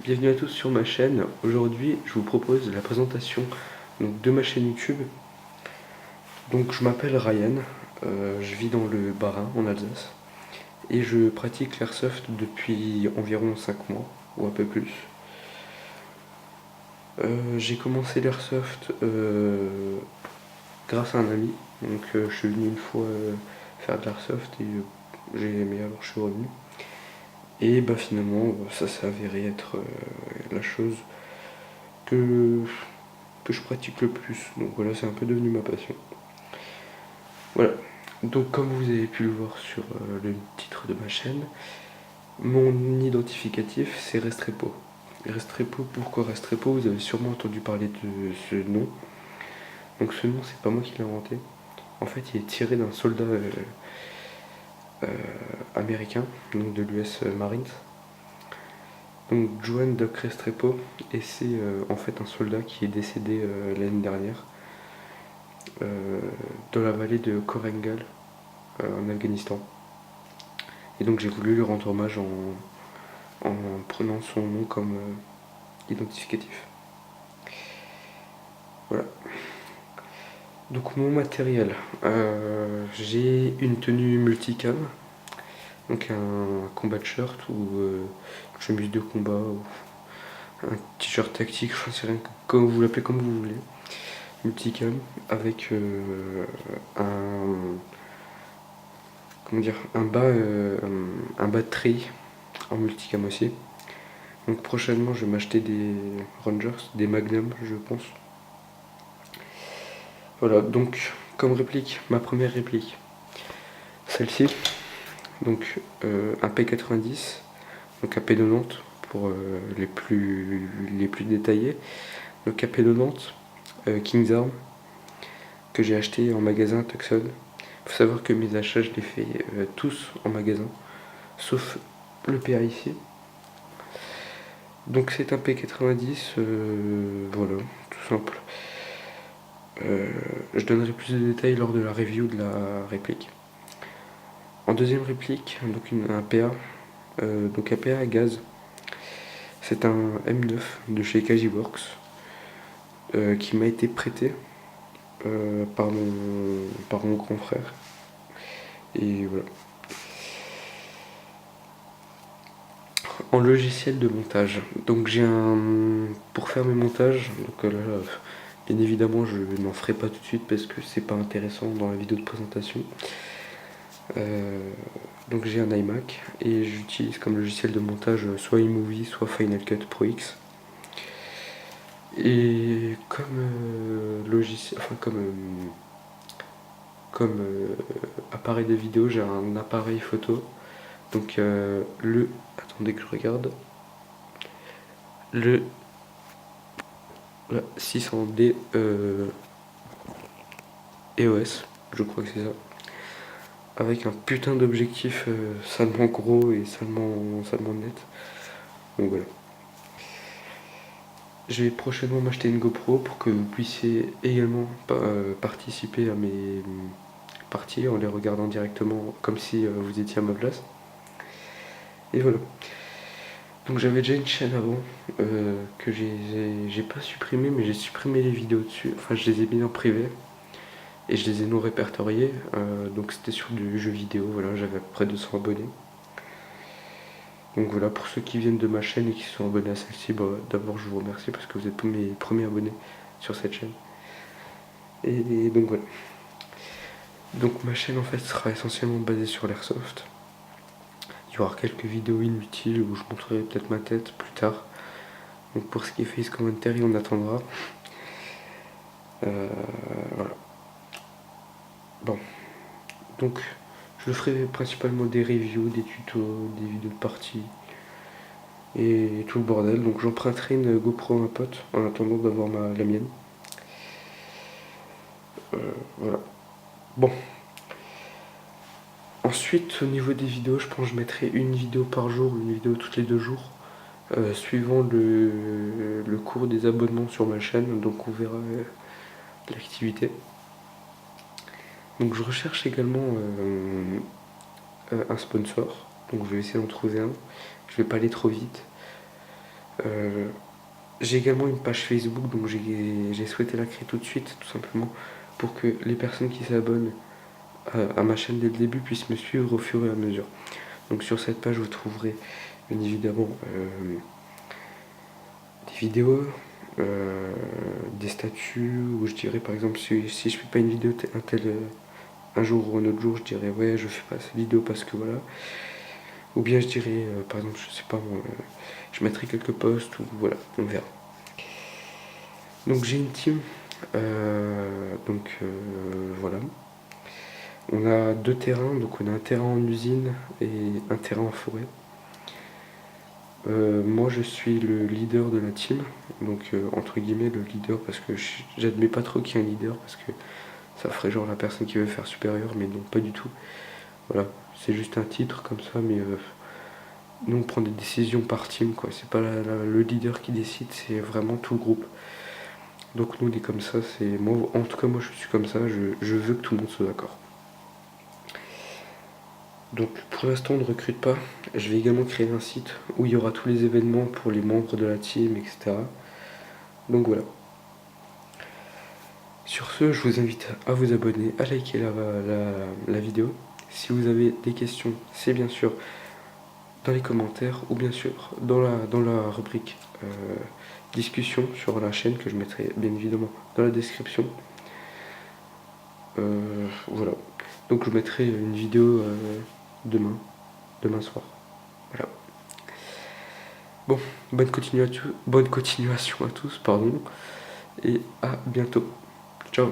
Bienvenue à tous sur ma chaîne. Aujourd'hui, je vous propose la présentation de ma chaîne YouTube. Donc, je m'appelle Ryan, je vis dans le Bas-Rhin, en Alsace, et je pratique l'airsoft depuis environ 5 mois, ou un peu plus. J'ai commencé l'airsoft grâce à un ami. Donc, je suis venu une fois faire de l'airsoft et j'ai aimé, alors je suis revenu. Et bah, finalement, ça s'est avéré être la chose que je pratique le plus. Donc voilà, c'est un peu devenu ma passion. Voilà. Donc comme vous avez pu le voir sur le titre de ma chaîne, mon identificatif c'est Restrepo. Restrepo, pourquoi Restrepo? Vous avez sûrement entendu parler de ce nom. Donc ce nom, c'est pas moi qui l'ai inventé. En fait, il est tiré d'un soldat euh, américain, donc de l'US Marines. Donc Juan Doc Restrepo, et c'est en fait un soldat qui est décédé l'année dernière dans la vallée de Korengal en Afghanistan. Et donc j'ai voulu lui rendre hommage en prenant son nom comme identificatif. Voilà. Donc mon matériel, j'ai une tenue multicam, donc un combat shirt ou une chemise de combat ou un t-shirt tactique, je ne sais rien, comme vous l'appelez comme vous voulez. Multicam avec un comment dire un bas de treillis en multicam aussi. Donc prochainement je vais m'acheter des Rangers, des Magnum je pense. Voilà, donc comme réplique, ma première réplique, celle-ci, donc un P90, donc un P90 pour les plus détaillés, donc un P90 Kings Arm que j'ai acheté en magasin Tucson. Il faut savoir que mes achats, je les fais tous en magasin, sauf le PA ici. Donc c'est un P90, voilà, tout simple. Je donnerai plus de détails lors de la review de la réplique. En deuxième réplique, donc un PA, donc un PA à gaz. C'est un M9 de chez Kajiworks qui m'a été prêté par mon grand frère. Et voilà. En logiciel de montage, donc j'ai un. Pour faire mes montages, donc là, bien évidemment, je n'en ferai pas tout de suite parce que c'est pas intéressant dans la vidéo de présentation. Euh, donc j'ai un iMac et j'utilise comme logiciel de montage soit iMovie, soit Final Cut Pro X. Et comme logiciel, enfin comme appareil de vidéo, j'ai un appareil photo. Donc attendez que je regarde, le 600D EOS, je crois que c'est ça. Avec un putain d'objectif salement gros et salement net. Donc voilà. Je vais prochainement m'acheter une GoPro pour que vous puissiez également participer à mes parties en les regardant directement comme si vous étiez à ma place. Et voilà. Donc j'avais déjà une chaîne avant que j'ai pas supprimé, mais j'ai supprimé les vidéos dessus. Enfin, je les ai mis en privé et je les ai non répertoriées. Donc c'était sur du jeu vidéo. Voilà, j'avais à peu près 200 abonnés. Donc voilà, pour ceux qui viennent de ma chaîne et qui sont abonnés à celle-ci, bah, d'abord je vous remercie parce que vous êtes mes premiers abonnés sur cette chaîne. Et donc voilà. Donc ma chaîne en fait sera essentiellement basée sur l'airsoft. Il y aura quelques vidéos inutiles où je montrerai peut-être ma tête plus tard. Donc pour ce qui est face commentary, on attendra. Voilà. Bon. Donc je ferai principalement des reviews, des tutos, des vidéos de partie et tout le bordel. Donc j'emprunterai une GoPro à un pote en attendant d'avoir la mienne. Voilà. Bon. Ensuite, au niveau des vidéos, je pense que je mettrai une vidéo par jour, une vidéo toutes les 2 jours, suivant le cours des abonnements sur ma chaîne. Donc on verra l'activité. Donc je recherche également un sponsor. Donc je vais essayer d'en trouver un. Je vais pas aller trop vite. J'ai également une page Facebook, donc j'ai souhaité la créer tout de suite, tout simplement, pour que les personnes qui s'abonnent à ma chaîne dès le début puissent me suivre au fur et à mesure. Donc sur cette page, vous trouverez bien évidemment des vidéos, des statuts, où je dirais par exemple si je fais pas une vidéo un jour ou un autre jour, je dirais ouais je fais pas cette vidéo parce que voilà. Ou bien je dirais par exemple je sais pas moi, je mettrai quelques posts ou voilà, on verra. Donc j'ai une team, voilà. On a 2 terrains, donc on a un terrain en usine et un terrain en forêt. Moi je suis le leader de la team, donc entre guillemets le leader parce que j'admets pas trop qu'il y ait un leader parce que ça ferait genre la personne qui veut faire supérieur, mais non pas du tout. Voilà, c'est juste un titre comme ça, mais nous on prend des décisions par team quoi, c'est pas le leader qui décide, c'est vraiment tout le groupe. Donc nous on est comme ça, c'est moi en tout cas moi je suis comme ça, je veux que tout le monde soit d'accord. Donc pour l'instant on ne recrute pas. Je vais également créer un site où il y aura tous les événements pour les membres de la team, etc. Donc voilà. Sur ce, je vous invite à vous abonner, à liker la vidéo. Si vous avez des questions, c'est bien sûr dans les commentaires ou bien sûr dans la rubrique discussion sur la chaîne que je mettrai bien évidemment dans la description. Voilà. Donc je mettrai une vidéo demain soir. Voilà. Bon, bonne continuation à tous, pardon, et à bientôt. Ciao.